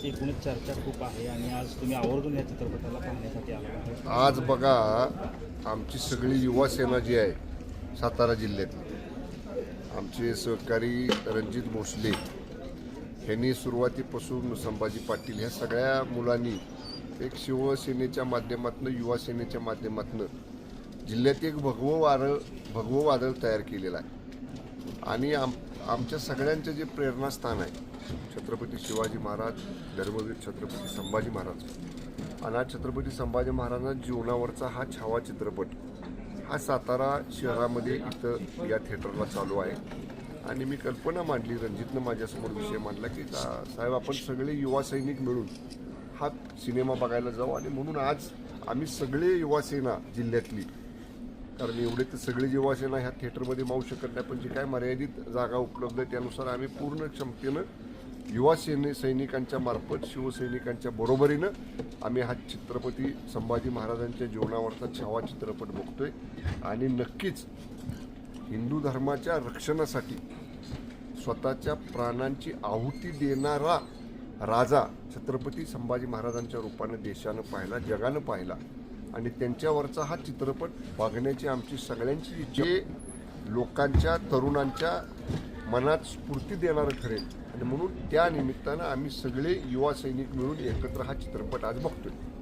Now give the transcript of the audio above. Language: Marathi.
चित्रपटाची एकूणच चर्चा खूप आहे आणि आज तुम्ही आवर्जून या चित्रपटाला पाहण्यासाठी आला. आज बघा, आमची सगळी युवा सेना जी आहे सातारा जिल्ह्यातली, आमचे सहकारी रणजित भोसले यांनी सुरुवातीपासून संभाजी पाटील ह्या सगळ्या मुलांनी एक शिवसेनेच्या माध्यमातून, युवा सेनेच्या माध्यमातून जिल्ह्यात एक भगवं वादळ तयार केलेलं आहे. आणि आमच्या सगळ्यांचे जे प्रेरणास्थान आहे छत्रपती शिवाजी महाराज, धर्मवीर छत्रपती संभाजी महाराज, आणि आज छत्रपती संभाजी महाराजांच्या जीवनावरचा हा छावा चित्रपट हा सातारा शहरामध्ये इथं या थिएटरला चालू आहे. आणि मी कल्पना मांडली, रणजितनं माझ्यासमोर विषय मांडला की साहेब आपण सगळे युवा सैनिक मिळून हा सिनेमा बघायला जाऊ. आणि म्हणून आज आम्ही सगळे युवा सेना जिल्ह्यातली, कारण एवढे तर सगळे युवा सेना ह्या थिएटरमध्ये मावू शकत नाही, पण जे काय मर्यादित जागा उपलब्ध आहे त्यानुसार आम्ही पूर्ण क्षमतेनं युवा सैनिकांच्या मार्फत, शिवसैनिकांच्या बरोबरीनं आम्ही हा चित्रपती संभाजी महाराजांच्या जीवनावरचा छावा चित्रपट बघतोय. आणि नक्कीच हिंदू धर्माच्या रक्षणासाठी स्वतःच्या प्राणांची आहुती देणारा राजा छत्रपती संभाजी महाराजांच्या रूपानं देशानं पाहिला, जगानं पाहिला. आणि त्यांच्यावरचा हा चित्रपट बघण्याची आमची सगळ्यांची इच्छा, जे लोकांच्या, तरुणांच्या मनात स्फूर्ती देणारं ठरेल. आणि म्हणून त्या निमित्तानं आम्ही सगळे युवा सैनिक मिळून एकत्र हा चित्रपट आज बघतोय.